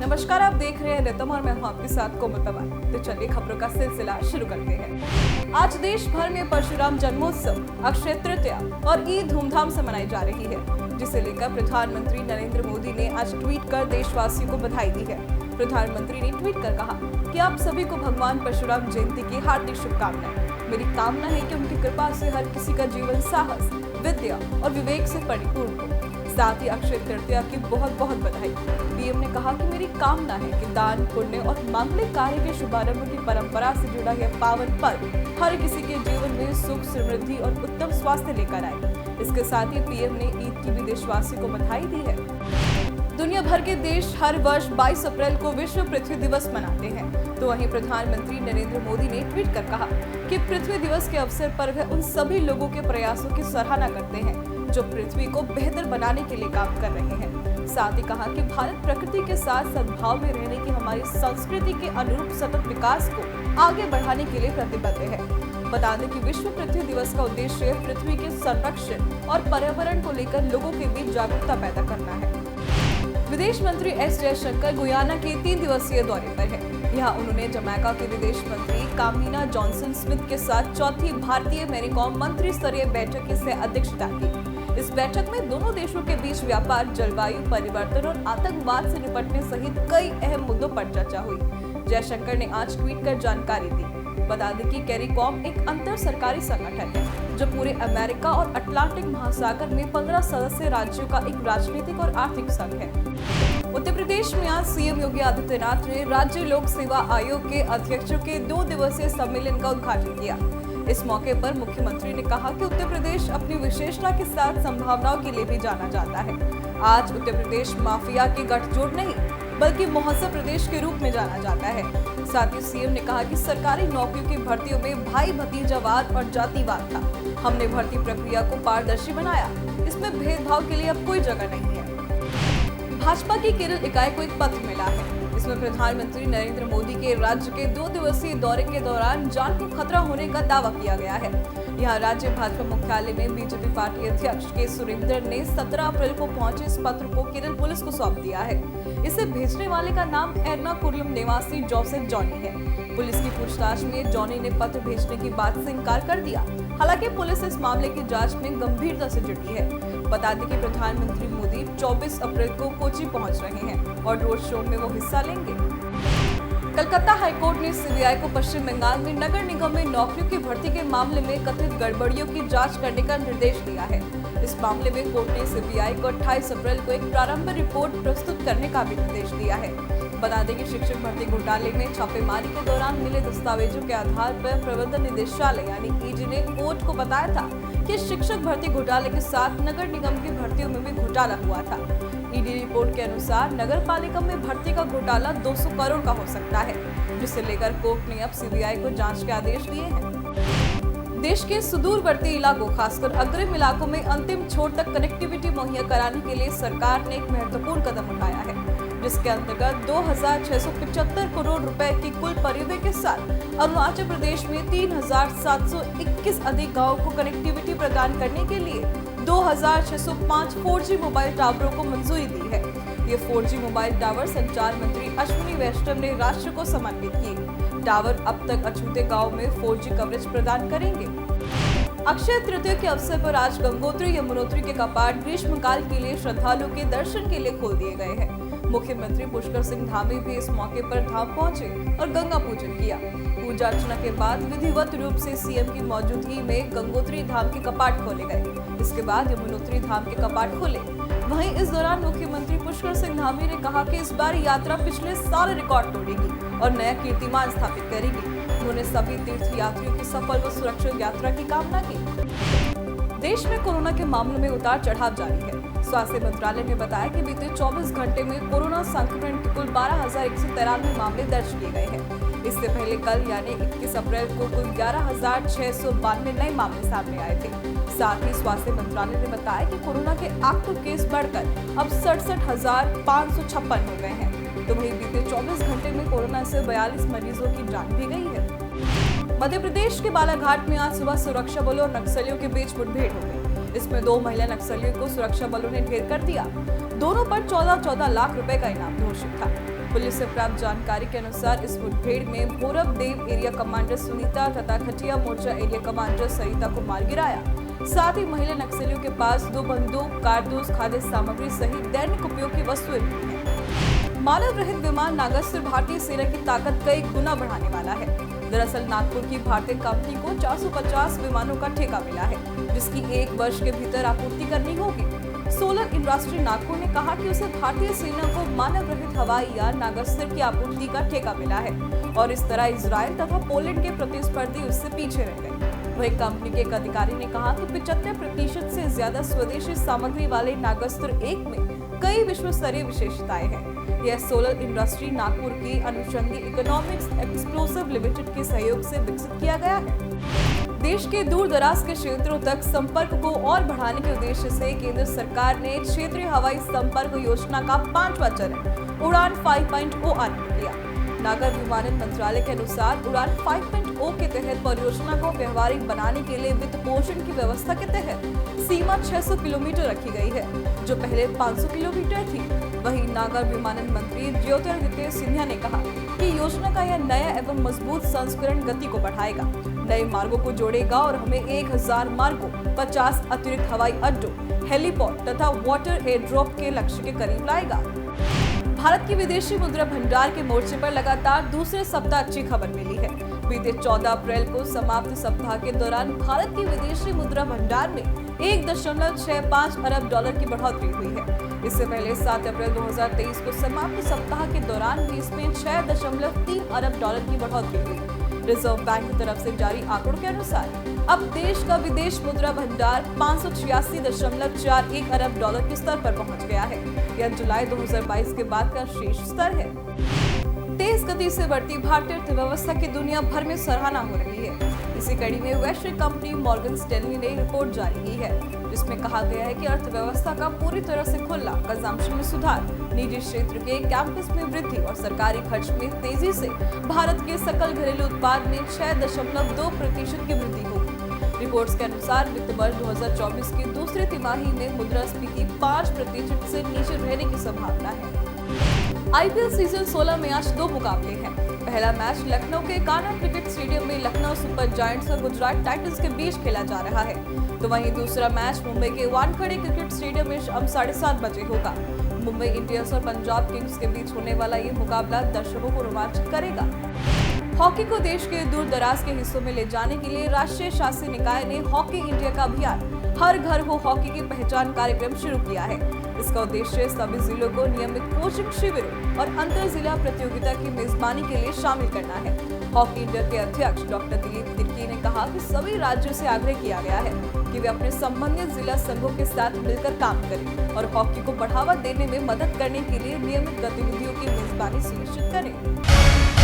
नमस्कार, आप देख रहे हैं रितम और मैं हूं आपके साथ कोमल पवार। तो चलिए खबरों का सिलसिला शुरू करते हैं। आज देश भर में परशुराम जन्मोत्सव, अक्षय तृतीया और ईद धूमधाम से मनाई जा रही है, जिसे लेकर प्रधानमंत्री नरेंद्र मोदी ने आज ट्वीट कर देशवासियों को बधाई दी है। प्रधानमंत्री ने ट्वीट कर कहा कि आप सभी को भगवान परशुराम जयंती की हार्दिक शुभकामनाएं। मेरी कामना है कि उनकी कृपा से हर किसी का जीवन साहस, विद्या और विवेक से परिपूर्ण हो। साथ ही अक्षय तृतीया की बहुत बहुत बधाई। पीएम ने कहा कि मेरी कामना है कि दान, पुण्य और मांगलिक कार्य के शुभारंभ की परंपरा से जुड़ा यह पावन पर्व हर किसी के जीवन में सुख, समृद्धि और उत्तम स्वास्थ्य लेकर आए। इसके साथ ही पीएम ने ईद की भी देशवासियों को बधाई दी है। दुनिया भर के देश हर वर्ष 22 अप्रैल को विश्व पृथ्वी दिवस मनाते हैं, तो वहीं प्रधानमंत्री नरेंद्र मोदी ने ट्वीट कर कहा कि पृथ्वी दिवस के अवसर पर वह उन सभी लोगों के प्रयासों की सराहना करते हैं जो पृथ्वी को बेहतर बनाने के लिए काम कर रहे हैं। साथ ही कहा कि भारत प्रकृति के साथ सद्भाव में रहने की हमारी संस्कृति के अनुरूप सतत विकास को आगे बढ़ाने के लिए प्रतिबद्ध है। बता दें कि विश्व पृथ्वी दिवस का उद्देश्य पृथ्वी के संरक्षण और पर्यावरण को लेकर लोगों के बीच जागरूकता पैदा करना है। विदेश मंत्री एस जयशंकर गुयाना के 3 दिवसीय दौरे पर है। यहाँ उन्होंने जमैका के विदेश मंत्री कामिना जॉनसन स्मिथ के साथ चौथी भारतीय मैरीकॉम मंत्री स्तरीय बैठक की सह अध्यक्षता की। इस बैठक में दोनों देशों के बीच व्यापार, जलवायु परिवर्तन और आतंकवाद से निपटने सहित कई अहम मुद्दों पर चर्चा हुई। जयशंकर ने आज ट्वीट कर जानकारी दी। बता दें कि कैरिकॉम एक अंतर सरकारी संगठन है जो पूरे अमेरिका और अटलांटिक महासागर में 15 सदस्य राज्यों का एक राजनीतिक और आर्थिक संघ है। उत्तर प्रदेश में आज सीएम योगी आदित्यनाथ ने राज्य लोक सेवा आयोग के अध्यक्षों के 2 दिवसीय सम्मेलन का उद्घाटन किया। इस मौके पर मुख्यमंत्री ने कहा कि उत्तर प्रदेश अपनी विशेषता के साथ संभावनाओं के लिए भी जाना जाता है। आज उत्तर प्रदेश माफिया के गठजोड़ नहीं बल्कि मुहज्जब प्रदेश के रूप में जाना जाता है। साथ ही सीएम ने कहा कि सरकारी नौकरियों की भर्तियों में भाई भतीजावाद और जातिवाद था। हमने भर्ती प्रक्रिया को पारदर्शी बनाया। इसमें भेदभाव के लिए अब कोई जगह नहीं है। भाजपा की केरल इकाई को एक पत्र मिला है। इसमें प्रधानमंत्री नरेंद्र मोदी के राज्य के 2 दिवसीय दौरे के दौरान जान को खतरा होने का दावा किया गया है। यहाँ राज्य भाजपा मुख्यालय में बीजेपी पार्टी अध्यक्ष के सुरेंद्र ने 17 अप्रैल को पहुंचे इस पत्र को केरल पुलिस को सौंप दिया है। इसे भेजने वाले का नाम एर्नाकुलम निवासी जोसेफ जॉनी है। पुलिस की पूछताछ में जॉनी ने पत्र भेजने की बात से इनकार कर दिया। हालांकि पुलिस इस मामले की जांच में गंभीरता से जुटी है। बता दें कि प्रधानमंत्री मोदी 24 अप्रैल को कोची पहुंच रहे हैं और रोड शो में वो हिस्सा लेंगे। कलकत्ता हाईकोर्ट ने सीबीआई को पश्चिम बंगाल में नगर निगम में नौकरियों की भर्ती के मामले में कथित गड़बड़ियों की जांच करने का निर्देश दिया है। इस मामले में कोर्ट ने सीबीआई को 28 अप्रैल को एक प्रारंभिक रिपोर्ट प्रस्तुत करने का भी निर्देश दिया है। बता दें कि शिक्षक भर्ती घोटाले में छापेमारी के दौरान मिले दस्तावेजों के आधार पर प्रबंधन निदेशालय यानी ईडी ने कोर्ट को बताया था कि शिक्षक भर्ती घोटाले के साथ नगर निगम की भर्तियों में भी घोटाला हुआ था। ईडी रिपोर्ट के अनुसार नगर पालिका में भर्ती का घोटाला 200 करोड़ का हो सकता है, जिसे लेकर कोर्ट ने अब सीबीआई को जांच के आदेश दिए हैं। देश के सुदूरवर्ती इलाकों, खासकर अग्रिम इलाकों में अंतिम छोर तक कनेक्टिविटी मुहैया कराने के लिए सरकार ने एक महत्वपूर्ण कदम उठाया है, जिसके अंतर्गत 2675 करोड़ रुपए की कुल परिव्यय के साथ अरुणाचल प्रदेश में 3721 अधिक गांवों को कनेक्टिविटी प्रदान करने के लिए 2605 4G मोबाइल टावरों को मंजूरी दी है। ये 4G मोबाइल टावर संचार मंत्री अश्विनी वैष्णव ने राष्ट्र को समर्पित किए। टावर अब तक अछूते गांव में 4G कवरेज प्रदान करेंगे। अक्षय तृतीया के अवसर पर आज गंगोत्री यमुनोत्री के कपाट ग्रीष्मकाल के लिए श्रद्धालुओं के दर्शन के लिए खोल दिए गए हैं। मुख्यमंत्री पुष्कर सिंह धामी भी इस मौके पर धाम पहुंचे और गंगा पूजन किया। पूजा अर्चना के बाद विधिवत रूप से सीएम की मौजूदगी में गंगोत्री धाम के कपाट खोले गए। इसके बाद यमुनोत्री धाम के कपाट खोले। वहीं इस दौरान मुख्यमंत्री पुष्कर सिंह धामी ने कहा कि इस बार यात्रा पिछले सारे रिकॉर्ड तोड़ेगी और नया कीर्तिमान स्थापित करेगी। उन्होंने सभी तीर्थ यात्रियों की सफल व सुरक्षित यात्रा की कामना की। देश में कोरोना के मामलों में उतार चढ़ाव जारी है। स्वास्थ्य मंत्रालय ने बताया कि बीते 24 घंटे में कोरोना संक्रमण के कुल 12,193 मामले दर्ज किए गए हैं। इससे पहले कल यानी 21 अप्रैल को कुल 11,692 नए मामले सामने आए थे। साथ ही स्वास्थ्य मंत्रालय ने बताया कि कोरोना के एक्टिव केस बढ़कर अब 67,556 हो गए हैं। तो वहीं बीते 24 घंटे में कोरोना से 42 मरीजों की जान भी गई है। मध्य प्रदेश के बालाघाट में आज सुबह सुरक्षा बलों और नक्सलियों के बीच मुठभेड़ हो गई। इसमें 2 महिला नक्सलियों को सुरक्षा बलों ने ढेर कर दिया। दोनों पर 14-14 लाख रुपए का इनाम घोषित था। पुलिस से प्राप्त जानकारी के अनुसार इस मुठभेड़ में भोरब देव एरिया कमांडर सुनीता तथा खटिया मोर्चा एरिया कमांडर सरिता को मार गिराया। साथ ही महिला नक्सलियों के पास 2 बंदूक, कारतूस, खाद्य सामग्री सहित दैनिक उपयोग की वस्तुएं मिली हैं। मानव रहित विमान नागस्त्र भारतीय सेना की ताकत कई गुना बढ़ाने वाला है। दरअसल नागपुर की भारतीय कंपनी को 450 विमानों का ठेका मिला है, जिसकी 1 वर्ष के भीतर आपूर्ति करनी होगी। सोलर इंडस्ट्री नागपुर ने कहा कि उसे भारतीय सेना को मानव रहित हवाई यान नागस्त्र की आपूर्ति का ठेका मिला है और इस तरह इजराइल तथा पोलैंड के प्रतिस्पर्धी उससे पीछे रह गए। वहीं कंपनी के एक अधिकारी ने कहा कि 75% से ज्यादा स्वदेशी सामग्री वाले नागस्त्र 1 में कई विश्व स्तरीय विशेषताएं हैं। यह सोलर इंडस्ट्री नागपुर की अनुषंगी इकोनॉमिक्स एक्सप्लोसिव लिमिटेड के सहयोग से विकसित किया गया है। देश के दूर दराज के क्षेत्रों तक संपर्क को और बढ़ाने के उद्देश्य से केंद्र सरकार ने क्षेत्रीय हवाई संपर्क योजना का 5वां चरण उड़ान 5.0 आरंभ किया। नागर विमानन मंत्रालय के अनुसार उड़ान 5.0 के तहत परियोजना को व्यवहारिक बनाने के लिए वित्त पोषण की व्यवस्था के तहत सीमा 600 किलोमीटर रखी गई है, जो पहले 500 किलोमीटर थी। वहीं नागर विमानन मंत्री ज्योतिरादित्य सिंधिया ने कहा कि योजना का यह नया एवं मजबूत संस्करण गति को बढ़ाएगा, नए मार्गों को जोड़ेगा और हमें 1000 मार्गों, 50 अतिरिक्त हवाई अड्डों, हेलीपोर्ट तथा वाटर एयरड्रॉप के लक्ष्य के करीब लाएगा। भारत की विदेशी मुद्रा भंडार के मोर्चे पर लगातार दूसरे सप्ताह अच्छी खबर मिली है। बीते 14 अप्रैल को समाप्त सप्ताह के दौरान भारत की विदेशी मुद्रा भंडार में 1.65 अरब डॉलर की बढ़ोतरी हुई है। इससे पहले 7 अप्रैल 2023 को समाप्त सप्ताह के दौरान भी इसमें 6.3 अरब डॉलर की बढ़ोतरी हुई। रिजर्व बैंक की तरफ से जारी आंकड़ों के अनुसार अब देश का विदेश मुद्रा भंडार 586.41 अरब डॉलर के स्तर पर पहुंच गया है। यह जुलाई 2022 के बाद का शीर्ष स्तर है। तेज गति से बढ़ती भारतीय अर्थव्यवस्था की दुनिया भर में सराहना हो रही है। इसी कड़ी में वैश्विक कंपनी मॉर्गन स्टैनली ने रिपोर्ट जारी की है, जिसमें कहा गया है कि अर्थव्यवस्था का पूरी तरह से खुला, कंजम्पशन में सुधार, निजी क्षेत्र के कैंपस में वृद्धि और सरकारी खर्च में तेजी से भारत के सकल घरेलू उत्पाद में 6.2% की वृद्धि होगी। रिपोर्ट्स के अनुसार वित्त वर्ष 2024 की दूसरी तिमाही में मुद्रास्फीति 5% से नीचे रहने की संभावना है। आईपीएल सीजन 16 में आज 2 मुकाबले हैं। पहला मैच लखनऊ के कान्हा क्रिकेट स्टेडियम में लखनऊ सुपर जायंट्स और गुजरात टाइटंस के बीच खेला जा रहा है, तो वहीं दूसरा मैच मुंबई के वानखेड़े क्रिकेट स्टेडियम में शाम 7:30 बजे होगा। मुंबई इंडियंस और पंजाब किंग्स के बीच होने वाला ये मुकाबला दर्शकों को रोमांचित करेगा। हॉकी को देश के दूर दराज के हिस्सों में ले जाने के लिए राष्ट्रीय शासी निकाय ने हॉकी इंडिया का अभियान हर घर हो हॉकी की पहचान कार्यक्रम शुरू किया है। इसका उद्देश्य सभी जिलों को नियमित कोचिंग शिविरों और अंतर जिला प्रतियोगिता की मेजबानी के लिए शामिल करना है। हॉकी इंडिया के अध्यक्ष डॉक्टर दिलीप तिर्की ने कहा कि सभी राज्यों से आग्रह किया गया है कि वे अपने संबंधित जिला संघों के साथ मिलकर काम करें और हॉकी को बढ़ावा देने में मदद करने के लिए नियमित गतिविधियों की मेजबानी सुनिश्चित करें।